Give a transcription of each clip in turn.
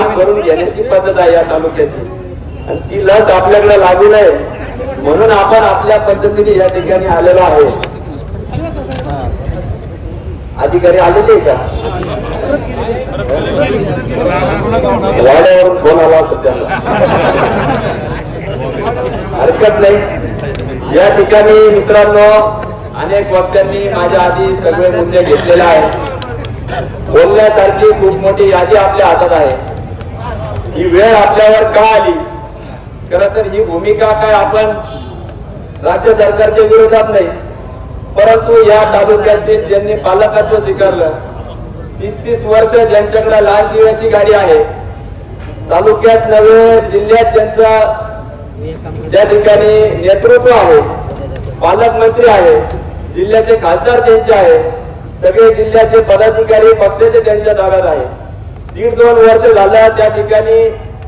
लहान करून घेण्याची पद्धत आहे या तालुक्याची, आणि ती लस आपल्याकडे लागू नये म्हणून आपण आपल्या पद्धतीने या ठिकाणी आलेलो आहे. अधिकारी आलेले का? वाड्यावरून फोन आला सध्या, हरकत नाही. या ठिकाणी मित्रांनो अनेक वक्त्यांनी माझ्या आधी सगळे मुद्दे घेतलेले आहेत. बोलण्यासारखी खूप मोठी यादी आपल्या हातात आहे. ही वेळ आपल्यावर का आली? खरं तर ही भूमिका काय आपण राज्य सरकारच्या विरोधात नाही, परंतु या तालुक्यातील ज्यांनी पालकत्व स्वीकारलं, 30-30 वर्ष ज्यांच्याकडे लाल दिव्याची गाडी आहे, तालुक्यात नव्हे जिल्ह्यात ज्यांचा त्या ठिकाणी नेतृत्व आहे, पालकमंत्री आहे, जिल्ह्याचे खासदार त्यांचे आहे, सगळे जिल्ह्याचे पदाधिकारी पक्षाचे त्यांच्या ताब्यात आहे. 1.5-2 वर्ष झालं त्या ठिकाणी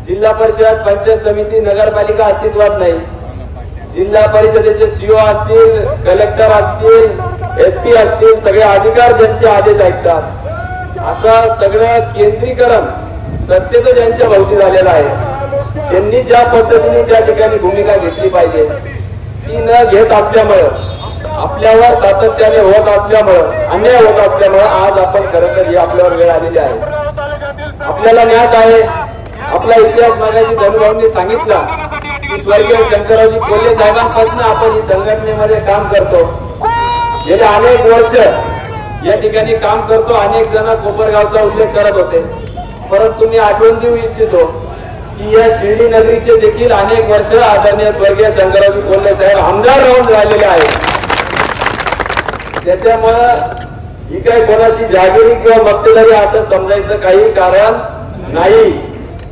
जिल्हा परिषद, पंचायत समिती, नगरपालिका अस्तित्वात नाही. जिल्हा परिषदेचे सीओ असतील, कलेक्टर असतील, SP असतील, सगळे अधिकार ज्यांचे आदेश ऐकतात, असं सगळं केंद्रीकरण सत्तेचं ज्यांच्या भोवती झालेलं आहे. त्यांनी ज्या पद्धतीने त्या ठिकाणी भूमिका घेतली पाहिजे ती न घेत असल्यामुळे, आपल्यावर सातत्याने होत असल्यामुळे, अन्याय होत असल्यामुळे आज आपण खरं तर ही आपल्यावर वेळ आलेली आहे. आपल्याला ज्ञात आहे, आपला इतिहास मागाशी धनुभाऊंनी सांगितला की स्वर्गीय शंकररावजी कोल्हे साहेबांपासून आपण ही संघटनेमध्ये काम करतो. गेले अनेक वर्ष या ठिकाणी काम करतो. अनेक जण कोपरगावचा उल्लेख करत होते, परंतु मी आठवण देऊ इच्छितो की या शिर्डी नगरीचे देखील अनेक वर्ष आदरणीय स्वर्गीय शंकररावजी कोल्हे साहेब आमदार राहून राहिलेले आहेत. त्याच्यामुळं ही काही कोणाची जागिरी किंवा मक्तेदारी असं समजायचं काही कारण नाही.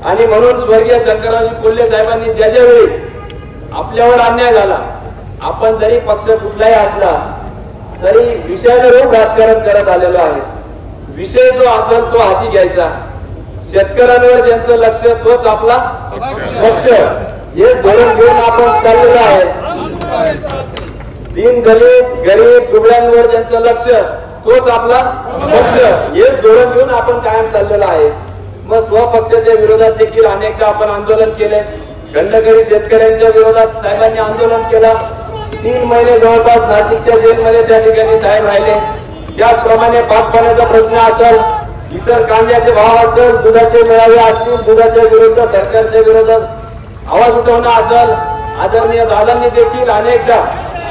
आणि म्हणून स्वर्गीय शंकररावजी कोल्हे साहेबांनी ज्या वेळी आपल्यावर अन्याय झाला, आपण जरी पक्ष कुठलाही असला तरी विषयानुरूप राजकारण करत आलेलो आहे. विषय जो असेल तो हाती घ्यायचा. शेतकऱ्यांवर ज्यांचं लक्ष तोच आपला पक्ष, हे धोरण घेऊन आपण चाललेलो आहे. दीन दलित गरीब दुबळ्यांवर ज्यांचं लक्ष तोच आपला पक्ष, हे धोरण घेऊन आपण कायम चाललेलो आहे. मग स्वपक्षाच्या विरोधात देखील अनेकदा आपण आंदोलन केले. गंडकरी शेतकऱ्यांच्या विरोधात साहेबांनी आंदोलन केलं. 3 महिने जवळपास नाशिकच्या जेलमध्ये त्या ठिकाणी साहेब राहिले. त्याचप्रमाणे पाण्याचा प्रश्न असेल, इतर कांद्याचे भाव असेल, दुधाचे मेळावे असतील, दुधाच्या विरुद्ध सरकारच्या विरोधात आवाज उठवणं असेल, आदरणीय दादांनी देखील अनेकदा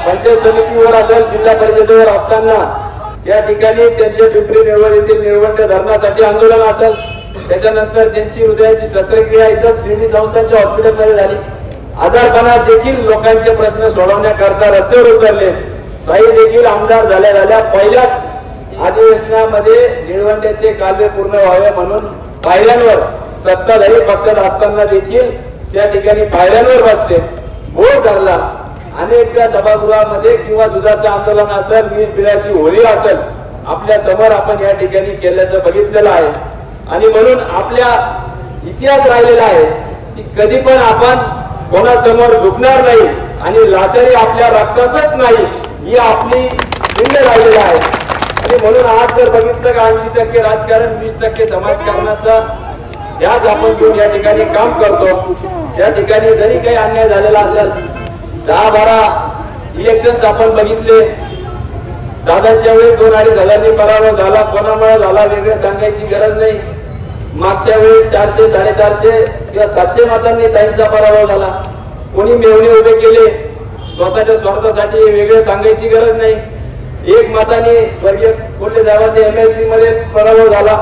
पंचायत समितीवर असेल, जिल्हा परिषदेवर असताना त्या ठिकाणी त्यांचे पिंपरी निळवणीतील निळवंडे धरणासाठी आंदोलन असेल, त्याच्यानंतर त्यांची हृदयाची शस्त्रक्रिया इथं शिर्डी संस्थांच्या हॉस्पिटलमध्ये झाली. आजारपणात देखील लोकांचे प्रश्न सोडवण्याकरता रस्त्यावर उतरले. काही देखील आमदार झाल्या पहिल्याच अधिवेशनामध्ये निळवंड्याचे कालवे पूर्ण व्हावे म्हणून पायऱ्यांवर, सत्ताधारी पक्षात असताना देखील त्या ठिकाणी पायऱ्यांवर बसते, बोल धरला. अनेकदा सभागृहामध्ये किंवा दुधाचं आंदोलन असेल, वीज बिलाची होळी असेल, आपल्या समोर आपण या ठिकाणी केल्याचं बघितलेलं आहे. आणि म्हणून आपल्या इतिहास राहिलेला आहे की कधी पण आपण कोणासमोर झुकणार नाही आणि लाचारी आपल्या रक्तातच नाही, ही आपली चिन्ह राहिलेला आहे. आणि म्हणून आज जर बघितलं का 80% राजकारण, 20% समाजकारणाचा ध्यास आपण घेऊन या ठिकाणी काम करतो. त्या ठिकाणी जरी काही अन्याय झालेला असेल, 10-12 इलेक्शन्स आपण बघितले. दादांच्या वेळी 2-2.5 हजारांनी पराभव झाला. कोणामुळे झाला वेगळे सांगायची गरज नाही. मागच्या वेळी 400-450 किंवा 700 मतांनी ताईंचा पराभव झाला. कोणी मेवणे उभे केले स्वतःच्या स्वार्थासाठी, वेगळे सांगायची गरज नाही. 1 मताने स्वर्गीय कोल्हे साहेबांच्या MLC मध्ये पराभव झाला.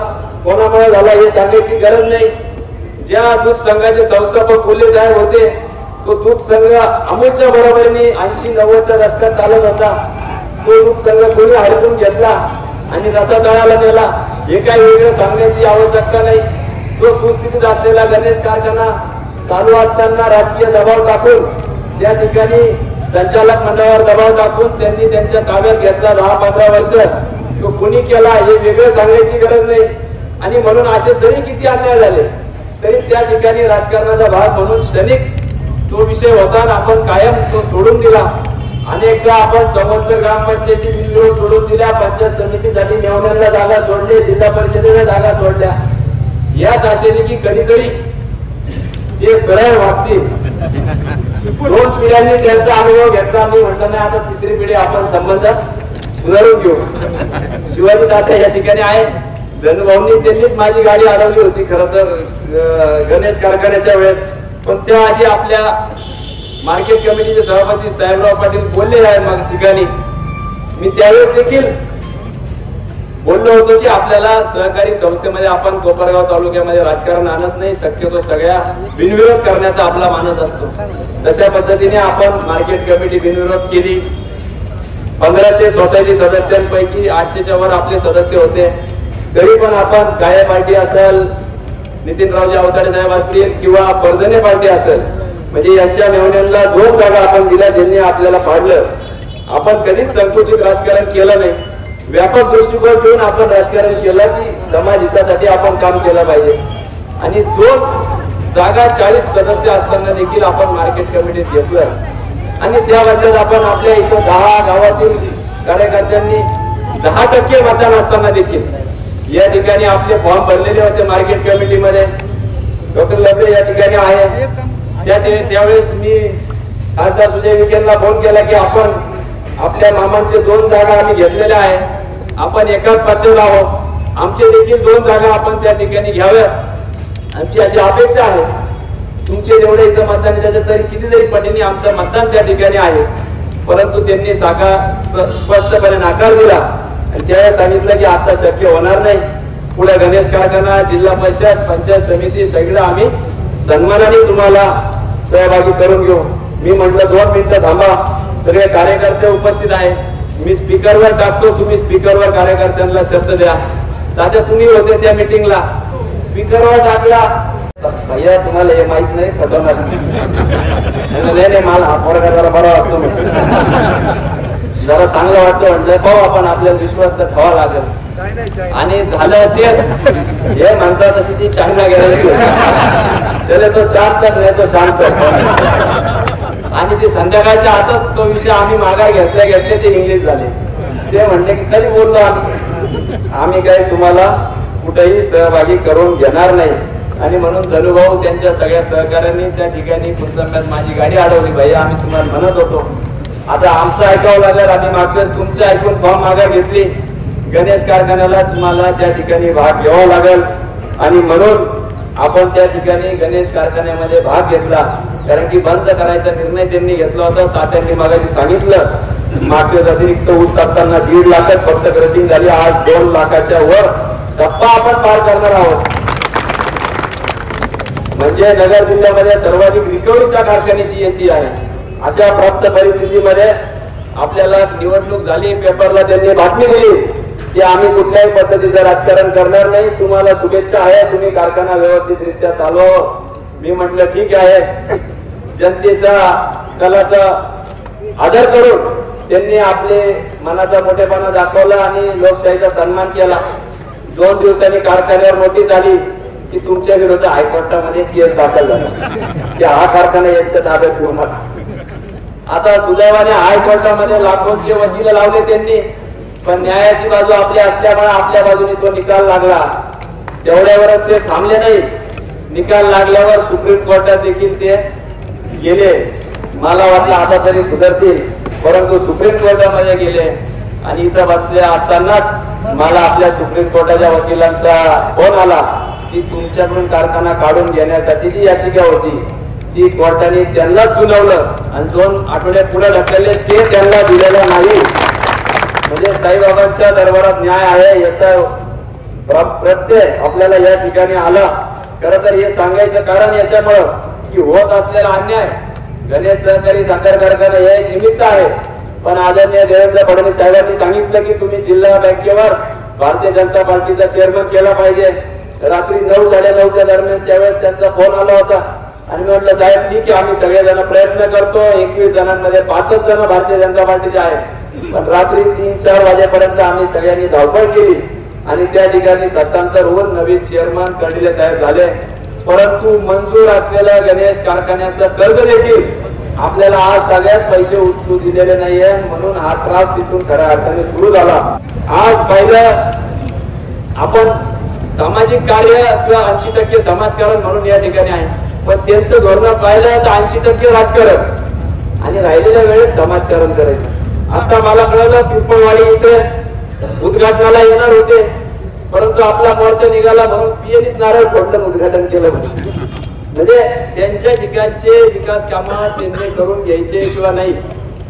कोणामुळे झाला हे सांगायची गरज नाही. ज्या दूध संघाचे संस्थापक कोल्हे साहेब होते, तो दूध संघ अमूलच्या बरोबरीने 80-90च्या दशकात चालत होता. तो दूध संघ कोणी हरपून घेतला आणि रसा तळाला नेला, हे काही वेगळं सांगण्याची आवश्यकता नाही. तो दूध असलेला गणेश कारखाना चालू असताना राजकीय दबाव टाकून, त्या ठिकाणी संचालक मंडळावर दबाव टाकून त्यांनी त्यांच्या ताब्यात घेतला. 10-15 वर्ष तो कोणी केला हे वेगळं सांगायची गरज नाही. आणि म्हणून असे जरी किती अन्याय झाले तरी त्या ठिकाणी राजकारणाचा भाग म्हणून क्षणिक तो विषय होता, आपण कायम तो सोडून दिला. अनेकदा आपण संवत्सर ग्रामपंचायती सोडून दिल्या, पंचायत समितीसाठी मेवण्यांना जागा सोडली, जिल्हा परिषदेला जागा सोडल्या. याच आशेने की कधीतरी ते सरळ वागतील. 2 पिढ्यांनी त्यांचा अनुभव घेतला. मी म्हटलं नाही आता 3री पिढी आपण संबंध सुधारून घेऊ. शिवाजी दादा या ठिकाणी आहे. धनुभाऊंनी त्यांनीच माझी गाडी अडवली होती खरं तर गणेश कारखान्याच्या वेळेस, पण त्याआधी आपल्या मार्केट कमिटीचे सभापती साहेबराव पाटील बोलले आहे मग ठिकाणी. मी त्यावेळेस देखील बोललो होतो की आपल्याला सहकारी संस्थेमध्ये आपण कोपरगाव तालुक्यामध्ये राजकारण आणत नाही, शक्यतो सगळ्या बिनविरोध करण्याचा आपला मानस असतो. तशा पद्धतीने आपण मार्केट कमिटी बिनविरोध केली. 1500 सोसायटी सदस्यांपैकी 800च्या वर आपले सदस्य होते. तरी पण आपण गाया पार्टी असेल, नितीनरावजी अवताडे साहेब असतील किंवा परजणे पार्टी असेल, म्हणजे यांच्या मेहण्यांना 2 जागा आपण दिल्या ज्यांनी आपल्याला पाडलं. आपण कधीच संकुचित राजकारण केलं नाही. व्यापक दृष्टिकोन ठेवून आपण राजकारण केलं की समाज हितासाठी आपण काम केलं पाहिजे. आणि 2 जागा 40 सदस्य असताना देखील आपण मार्केट कमिटीत घेतलं. आणि त्याबद्दल आपण आपल्या इथं 10 गावातील कार्यकर्त्यांनी 10% मतदान असताना देखील या ठिकाणी आपले फॉर्म भरलेले होते मार्केट कमिटीमध्ये. डॉक्टर लबे या ठिकाणी आहे. त्यावेळेस मी खासदार सुजय विखेंना फोन केला की आपण आपल्या मामांचे 2 जागा आम्ही घेतलेल्या आहे, आपण एकाच पक्षात आहोत, आमचे देखील 2 जागा आपण त्या ठिकाणी घ्याव्यात, आमची अशी अपेक्षा आहे. तुमचे जेवढे इथं मतदान त्याच्या तरी कितीतरी पटीने आमचं मतदान त्या ठिकाणी आहे. परंतु त्यांनी स्पष्टपणे नकार दिला आणि त्यावेळेस सांगितलं की आता शक्य होणार नाही. पुढे गणेश कारखाना, जिल्हा परिषद, पंचायत समिती सगळं आम्ही सन्मानाने तुम्हाला सहभागी करून घेऊ. मी म्हटलं 2 मिनिटं थांबा, सगळे कार्यकर्ते उपस्थित आहे, मी स्पीकरवर टाकतो, तुम्ही स्पीकरवर कार्यकर्त्यांना शब्द द्या. तात्या तुम्ही होते त्या मीटिंगला, स्पीकरवर टाकला. भैया तुम्हाला हे माहित नाही फसवणार नाही, मला हा पोरगा जरा बरा वाटतो, जरा चांगलं वाटतं म्हटलं पाहू आपण, आपल्याला विश्वास तर ठेवा लागेल. आणि झालं तेच, हे म्हणतात तशी ती चायना गेली, चले तो 4 तक नाही तो शांत. आणि ते संध्याकाळच्या आतच तो विषय आम्ही मागा घेतले ते इंग्लिश झाले. ते म्हणले की कधी बोललो आम्ही काही तुम्हाला कुठेही सहभागी करून घेणार नाही. आणि म्हणून धनुभाऊ त्यांच्या सगळ्या सहकार्यांनी त्या ठिकाणी पुरतंब्यात माझी गाडी अडवली. भैया आम्ही तुम्हाला म्हणत होतो, आता आमचं ऐकावं लागलं. आम्ही मागच्या तुमचं ऐकून फॉर्म मागा घेतली. गणेश कारखान्याला तुम्हाला त्या ठिकाणी भाग घ्यावा लागेल आणि म्हणून आपण त्या ठिकाणी गणेश कारखान्यामध्ये भाग घेतला. कारण की बंद करायचा निर्णय त्यांनी घेतला होता. तात्यांनी मागाशी सांगितलं मागच्या अतिरिक्त ऊस कापताना 1.5 लाखात फक्त क्रशिंग झाली. आज 2 लाखाच्या वर टप्पा आपण पार करणार आहोत. म्हणजे नगर जिल्ह्यामध्ये सर्वाधिक रिकव्हरी त्या कारखान्याची येते आहे. अशा प्राप्त परिस्थितीमध्ये आपल्याला निवडणूक झाली, पेपरला त्यांनी बातमी दिली की आम्ही कुठल्याही पद्धतीचं राजकारण करणार नाही, तुम्हाला शुभेच्छा आहे, तुम्ही कारखाना व्यवस्थितरित्या चालवावं. मी म्हटलं ठीक आहे. जनतेचा कलाचा आदर करून त्यांनी आपले मनाचा मोठेपणा दाखवला आणि लोकशाहीचा सन्मान केला. 2 दिवसांनी कारखान्यावर नोटीस आली की तुमच्या विरुद्ध हायकोर्टामध्ये केस दाखल झाला की हा कारखाना यांच्या ताब्यात घेऊ नका. आता सुदैवाने हायकोर्टामध्ये लाखोंचे वकील लावले त्यांनी, पण न्यायाची बाजू आपली असल्यामुळे आपल्या बाजूने तो निकाल लागला. तेवढ्यावरच ते थांबले नाही. निकाल लागल्यावर सुप्रीम कोर्टात देखील ते गेले. मला वाटलं आता तरी सुधारतील, परंतु सुप्रीम कोर्टामध्ये गेले. आणि इथं बसले असतानाच मला आपल्या सुप्रीम कोर्टाच्या वकिलांचा फोन आला की तुमच्याकडून कारखाना काढून घेण्यासाठी जी याचिका होती ती कोर्टाने त्यांना सुनावलं आणि 2 आठवड्यात पुढे ढकलले, ते त्यांना दिलेलं नाही. म्हणजे साईबाबांच्या दरबारात न्याय आहे याचा प्रत्यय आपल्याला या ठिकाणी आला. खरं तर हे सांगायचं कारण याच्यामुळं की होत असलेला अन्याय गणेश सहकारी साखर कारखाना हे निमित्त आहे. पण आदरणीय देवेंद्र फडणवीस साहेबांनी सांगितलं की तुम्ही जिल्हा बँकेवर भारतीय जनता पार्टीचा चेअरमन केला पाहिजे. रात्री 9 साडेनऊच्या दरम्यान त्यावेळेस त्यांचा फोन आला होता आणि मी म्हटलं साहेब ठीक आहे, आम्ही सगळेजण प्रयत्न करतो. 21 जणांमध्ये 5च जण भारतीय जनता पार्टीचे आहेत. पण रात्री 3-4 वाजेपर्यंत आम्ही सगळ्यांनी धावपळ केली आणि त्या ठिकाणी सत्तांतर होऊन नवीन चेअरमन कर्डिले साहेब झाले. परंतु मंजूर असलेलं गणेश कारखान्याचं कर्ज देखील आपल्याला आज सगळ्यात पैसे उचलू दिलेले नाहीये. म्हणून हा त्रास तिथून खऱ्या अर्थाने सुरू झाला. आज पहिलं आपण सामाजिक कार्य किंवा 80% समाजकारण म्हणून या ठिकाणी आहे, पण त्यांचं धोरण पाहिलं तर 80% राजकारण आणि राहिलेल्या वेळेत समाजकारण करायचं. आता मला कळलं पिंपळवाडी इथे उद्घाटनाला येणार होते, परंतु आपला मोर्चा निघाला म्हणून पीएनीत नारळ फोडलं उद्घाटन केलं म्हणजे त्यांच्या ठिकाणचे विकास कामं त्यांनी करून घ्यायचे किंवा नाही,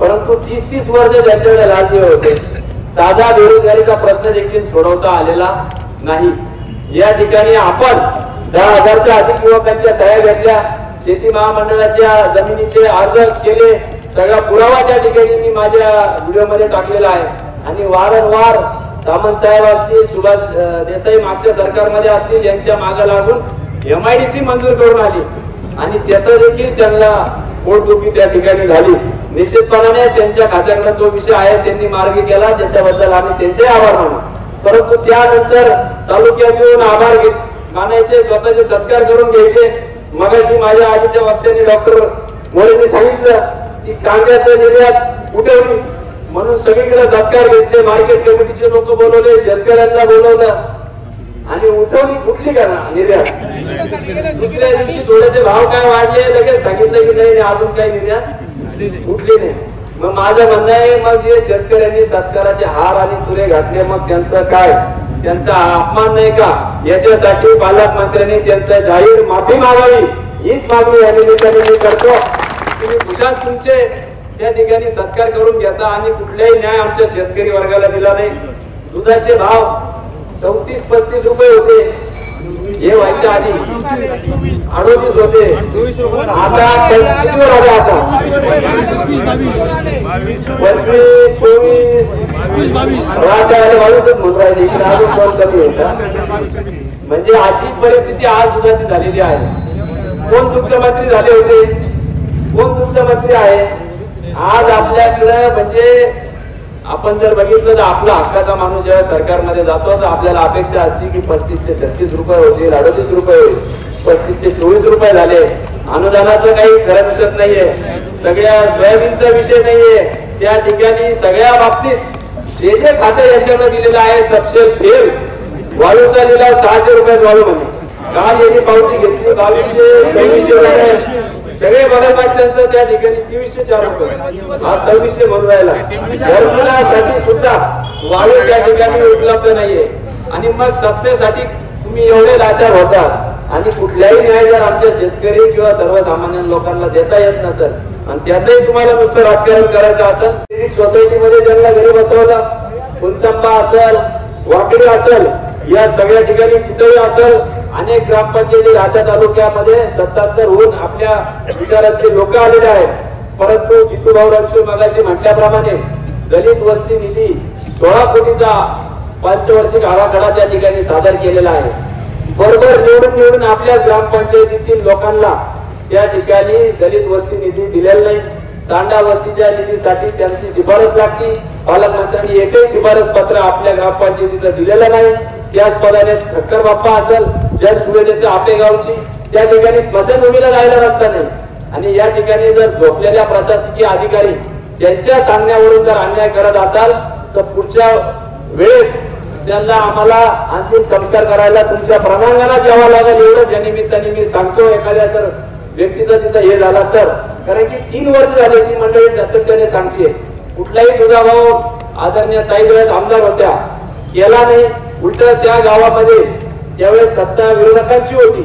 परंतु 30-30 वर्ष त्यांच्याकडे राज्य होते. साधा बेरोजगारीचा प्रश्न देखील सोडवता आलेला नाही. या ठिकाणी आपण 10,000च्या अधिक युवकांच्या सह्या घेतल्या, शेती महामंडळाच्या जमिनीचे अर्ज केले, सगळा पुरावा त्या ठिकाणी मी माझ्या व्हिडिओमध्ये टाकलेला आहे. आणि वारंवार सामंत साहेब असतील, सुभाष देसाई मागच्या सरकारमध्ये असतील, यांच्या मागे लागून MIDC मंजूर करून आली आणि त्याचा देखील त्यांना पोटदुखी त्या ठिकाणी झाली. निश्चितपणाने त्यांच्या खात्याकडे तो विषय आहे, त्यांनी मार्गी केला, त्याच्याबद्दल आम्ही त्यांचे आभार मानू. परंतु त्यानंतर तालुक्यात येऊन आभार मानायचे, स्वतःचे सत्कार करून घ्यायचे. मगाशी माझ्या आधीच्या वक्त्यांनी डॉक्टर मोरेंनी सांगितलं की कांद्याचं निर्यात उठवली म्हणून सगळीकडे सत्कार घेतले, मार्केट कमिटीचे लोक बोलवले, शेतकऱ्यांना बोलवलं आणि उठवली कुठली का निर्यात. दुसऱ्या दिवशी थोडेसे भाव काय वाढले, लगेच सांगितलं की नाही अजून काही निर्यात उठली नाही. मग माझं म्हणणं आहे, मग जे शेतकऱ्यांनी सत्काराचे हार आणि तुरे घातले, मग त्यांचं काय, त्यांचा अपमान नाही का? याच्यासाठी पालकमंत्र्यांनी त्यांचा जाहीर माफी मागावी, हीच मागणी या निमित्ताने मी करतो. तुम्ही खुशाल तुमचे त्या ठिकाणी सत्कार करून घेता आणि कुठलाही न्याय आमच्या शेतकरी वर्गाला दिला नाही. दुधाचे भाव 34-35 रुपये होते, हे व्हायच्या आधी 38 होते, आता 25 वर आले. आता 25, 24, 22च म्हणून राहिले, इकडे अजून कोण कमी होता. म्हणजे अशी परिस्थिती आज दुधाची झालेली आहे. कोण दुग्धमंत्री झाले होते, कोण दुग्धमंत्री आहे आज आपल्याकडे? म्हणजे आपण जर बघितलं तर आपला हक्काचा माणूस जेव्हा सरकारमध्ये जातो तर आपल्याला अपेक्षा असते की 35 ते 36 रुपये होतील, 38 रुपये होईल, 35 ते 24 रुपये झाले. अनुदानाचं काही खरं दिसत नाहीये, सगळ्या सोयाबीनचा विषय नाहीये. त्या ठिकाणी सगळ्या बाबतीत जे जे खातं यांच्याकडे दिलेलं आहे सबसेल फेल. वाळूचा लिलाव 600 रुपयात वाळू म्हणे, काल यांनी पावती घेतली 2200-2300 रुपये. सगळे बघायचं त्या ठिकाणी 2304 रुपये, हा 2600 म्हणून राहिला. घरकुलासाठी सुद्धा वाळू त्या ठिकाणी उपलब्ध नाहीये. आणि मग सत्तेसाठी तुम्ही एवढे लाचार होतात आणि कुठल्याही न्याय जर आमच्या शेतकरी किंवा सर्वसामान्य लोकांना देता येत नसेल आणि त्यातही तुम्हाला नुसतं राजकारण करायचं असेल, सोसायटीमध्ये ज्यांना घरी बसवलं, कुंतंबा असेल, वाकडी असेल, या सगळ्या ठिकाणी चितळी असेल, अनेक ग्रामपंचायती राहत्या तालुक्यामध्ये 77हून आपल्या विचारांचे लोक आलेले आहेत. परंतु जितूभाऊ रणछोड मगाशी म्हटल्याप्रमाणे दलित वस्ती निधी 16 कोटीचा पंचवार्षिक आराखडा त्या ठिकाणी सादर केलेला आहे. बरोबर निवडून आपल्या ग्रामपंचायतीतील लोकांना त्या ठिकाणी दलित वस्ती निधी दिलेला नाही. तांडा वस्तीच्या निधीसाठी त्यांची शिफारस लागती, पालकमंत्र्यांनी एकही शिफारस पत्र आपल्या ग्रामपंचायतीचं दिलेलं नाही. त्याच पदाने ठक्कर बाप्पा असेल, जन सुविधेच्या आपेगावची त्या ठिकाणी स्मशानभूमीला जायला रस्ता नाही. आणि या ठिकाणी जर झोपलेल्या प्रशासकीय अधिकारी त्यांच्या सांगण्यावरून जर अन्याय करत असाल तर पुढच्या वेळेस त्यांना आम्हाला अंतिम संस्कार करायला तुमच्या प्रणांगणात यावं लागेल. एवढंच या निमित्ताने मी सांगतो. एखाद्या जर व्यक्तीचा तिथं हे झाला तर, कारण की 3 वर्ष झाले ती मंडळी सातत्याने सांगते, कुठलाही दुधाभाऊ आदरणीय ताई वेळेस आमदार होत्या, केला नाही. उलट त्या गावामध्ये त्यावेळेस सत्ता विरोधकांची होती,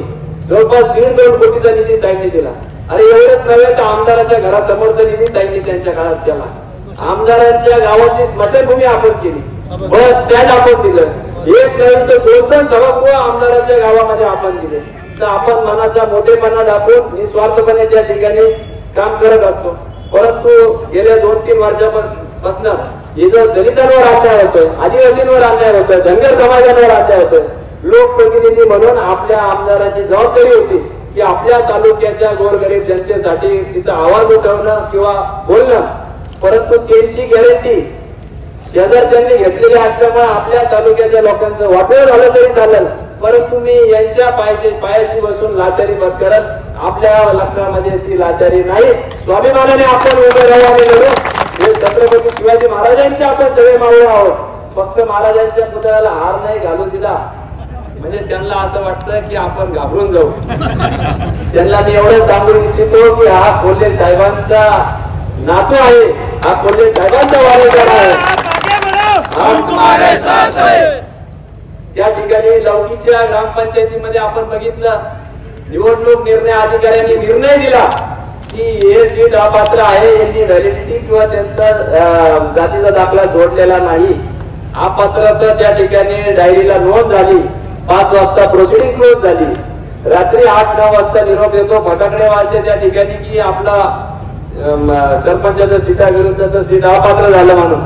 जवळपास 1.5-2 कोटीचा निधी ताईंनी दिला. अरे एवढंच नव्हे तर आमदाराच्या घरासमोरचा निधी ताईंनी त्यांच्या काळात केला. आमदारांच्या गावातली स्मशानभूमी आपण केली, बस स्टँड आपण दिलं, एक नव्हे तर 2 सभागृह आमदाराच्या गावामध्ये आपण दिले. तर आपण मनाचा मोठेपणा दाखवून निस्वार्थपणे त्या ठिकाणी काम करत असतो. परंतु गेल्या 2-3 वर्षापासून इथं दलितांवर अन्याय होतोय, आदिवासींवर अन्याय होतोय, धनगर समाजावर अन्याय होतोय. लोकप्रतिनिधी म्हणून आपल्या आमदाराची जबाबदारी होती की आपल्या तालुक्याच्या गोरगरीब जनतेसाठी तिथं आवाज उठवणं किंवा बोलणं. परंतु त्यांची गॅरंटी शेजारच्यांनी घेतलेली असल्यामुळे आपल्या तालुक्याच्या लोकांचं वाटोळ झालं तरी चालेल, परंतु मी यांच्या पायाशी बसून लाचारी पत्करत आपल्या लग्नामध्ये ती लाचारी नाही. स्वाभिमानाने आपण उभे राहू आणि लढू. हे छत्रपती शिवाजी महाराजांचे आपण सगळे मावळे आहोत. फक्त महाराजांच्या पुतळ्याला हार नाही घालू दिला म्हणजे त्यांना असं वाटतं की आपण घाबरून जाऊ. त्यांना मी एवढं सांगू इच्छितो की हा कोल्हे साहेबांचा नातू आहे, हा कोल्हे साहेबांचा वारसदार आहे. त्या ठिकाणी लौकीच्या ग्रामपंचायतीमध्ये आपण बघितलं, निवडणूक निर्णय अधिकाऱ्यांनी निर्णय दिला की हे सीट अपात्र आहे, यांनी व्हॅलिडिटी किंवा त्यांचा जातीचा दाखला जोडलेला नाही. अपात्राचं त्या ठिकाणी डायरीला नोंद झाली. 5 वाजता प्रोसिडिंग क्लोज झाली. रात्री 8-9 वाजता निरोप येतो, फटाकडे वाजले त्या ठिकाणी की आपला सरपंचाच्या सीटाविरुद्धचं सीट अपात्र झालं म्हणून.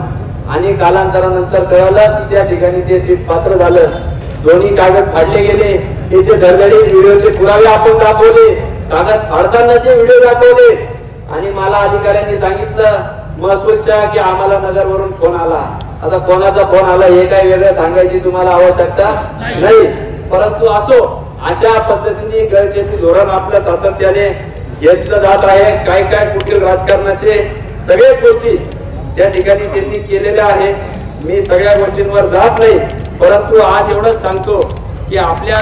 आणि कालांतरानंतर कळलं की त्या ठिकाणी ते सीट पात्र झालं. दोन्ही कागद फाडले गेले. त्याचे धडधडी व्हिडिओचे पुरावे आपण दाखवले, कागद फाडतानाचे व्हिडिओ दाखवले. आणि मला अधिकाऱ्यांनी सांगितलं महसूलच्या की आम्हाला नगरवरून फोन आला. आता कोणाचा फोन आला हे काय वेगळं सांगायची तुम्हाला आवश्यकता नाही, परंतु असो, अशा पद्धतीने गळचेपी धोरण आपल्या सातत्याने घेतलं जात आहे. काय काय कुठील राजकारणाचे सगळ्याच गोष्टी त्या ठिकाणी त्यांनी केलेल्या आहे. मी सगळ्या गोष्टींवर जात नाही, परंतु आज एवढंच सांगतो की आपल्या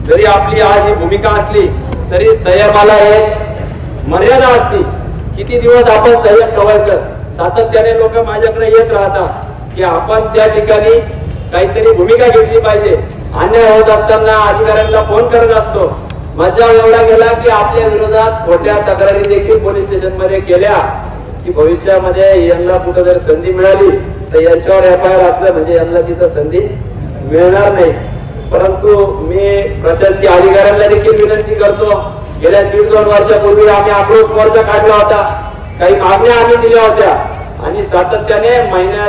जरी आपली आज ही भूमिका असली तरी संयमाला एक मर्यादा असते. किती दिवस आपण संयम ठेवायचं. सातत्याने लोक माझ्याकडे येत राहतात की आपण त्या ठिकाणी काहीतरी भूमिका घेतली पाहिजे. अन्याय होत असताना अधिकाऱ्यांना फोन करत असतो. मजा एवढा गेला की आपल्या विरोधात खोट्या तक्रारी देखील पोलीस स्टेशन मध्ये केल्या की भविष्यामध्ये यांना कुठं जर संधी मिळाली तर यांच्यावर FIR असलं म्हणजे यांना तिथं संधी मिळणार नाही. परंतु मी प्रशासकीय अधिकाऱ्यांना देखील विनंती करतो, गेल्या 1.5-2 वर्षापूर्वी आम्ही आक्रोश मोर्चा काढला होता. काही मागण्या आम्ही दिल्या होत्या आणि सातत्याने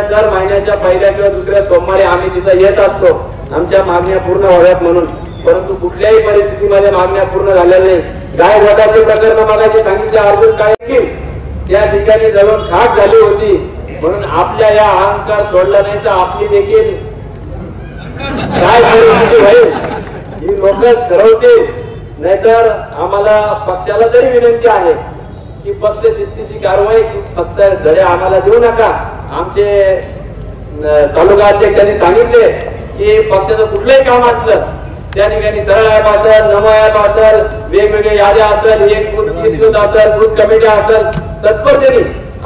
दर महिन्याच्या पहिल्या किंवा दुसऱ्या सोमवारी आम्ही तिथं येत असतो आमच्या मागण्या पूर्ण व्हाव्यात म्हणून. परंतु कुठल्याही परिस्थितीमध्ये मागण्या पूर्ण झालेल्या नाही. गाय वधाचे प्रकरण मगाशी सांगितले, अर्जुन काय त्या ठिकाणी जळून खाक झाली होती. म्हणून आपल्या या अहंकार सोडला नाही तर आपली देखील काय परिस्थिती होईल ही लोकच ठरवतील. नाहीतर आम्हाला पक्षाला तरी विनंती आहे की पक्ष शिस्तीची कारवाई फक्त धडे आम्हाला देऊ नका. आमचे तालुका अध्यक्षांनी सांगितले की पक्षाचं कुठलंही काम असलं त्या ठिकाणी सरळ ऍप असेल, नमो ऍप असेल, वेगवेगळ्या याद्या असेल, एक बूथ 30 बूथ असेल, बूथ कमिटी असेल, तत्परतेने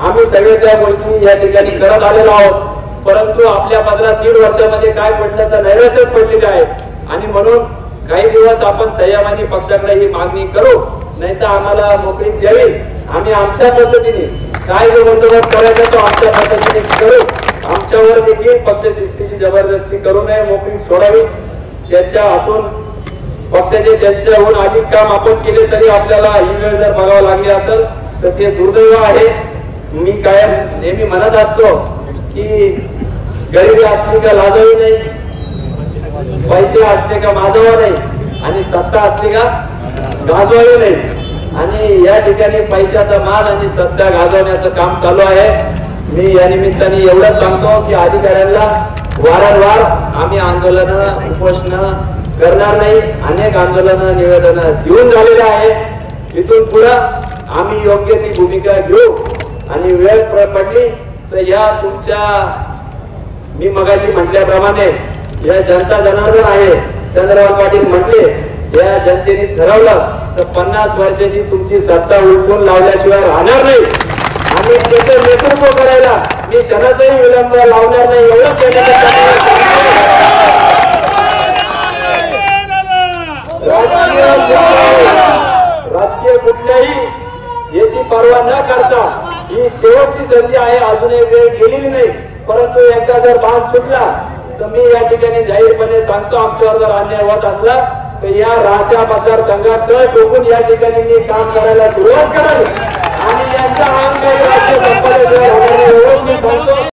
आम्ही सगळे त्या गोष्टी या ठिकाणी करत आलेलो आहोत. परंतु आपल्या पदरात 1.5 वर्षामध्ये काय पडलं तर नैराश्यच पडलेलं आहे. आणि म्हणून काही दिवस आपण संयमाने पक्षाकडे ही मागणी करू, नाही तर आम्हाला मोकळी द्यावी. आम्ही आमच्या पद्धतीने काय जो बंदोबस्त करायचा तो आमच्या पद्धतीने करू. आमच्यावर देखील पक्ष शिस्तीची जबरदस्ती करू नये, मोकळी सोडावी. त्यांच्या हातून पक्षाचे त्यांच्याहून अधिक काम आपण केले तरी आपल्याला ही वेळ जर बघावं लागली असेल तर ते दुर्दैव आहे. मी कायम नेहमी म्हणत असतो की गरिबी असली का लाजावी नाही, पैसे असले का माजावा नाही आणि सत्ता असली का गाजवावी नाही. आणि या ठिकाणी पैशाचा मान आणि सत्ता गाजवण्याचं काम चालू आहे. मी या निमित्ताने एवढंच सांगतो की अधिकाऱ्यांना वारंवार आम्ही आंदोलन उपोषण करणार नाही. अनेक आंदोलन निवेदन देऊन झालेले आहे. इथून पुढं आम्ही योग्य ती भूमिका घेऊ आणि वेळ पडली तर या तुमच्या मी मगाशी म्हटल्याप्रमाणे या जनता जनार्दन आहे, चंद्रकांत पाटील म्हटले, या जनतेने ठरवलं तर 50 वर्षाची तुमची सत्ता उलटून लावल्याशिवाय राहणार नाही. आणि त्याचं नेतृत्व करायला मी क्षणाचाही विलंब लावणार नाही. एवढंच राजकीय कुठल्याही याची पर्वा न करता ही शेवटची संधी आहे. अजूनही वेळ गेलेली नाही, परंतु एकदा जर बाण सुटला तर मी या ठिकाणी जाहीरपणे सांगतो, आमच्यावर जर अन्याय होत असला तर या राहत्या मतदारसंघात टोकून या ठिकाणी मी काम करायला सुरुवात करावी आणि यांचा अहंकार राज्य संपादन सांगतो.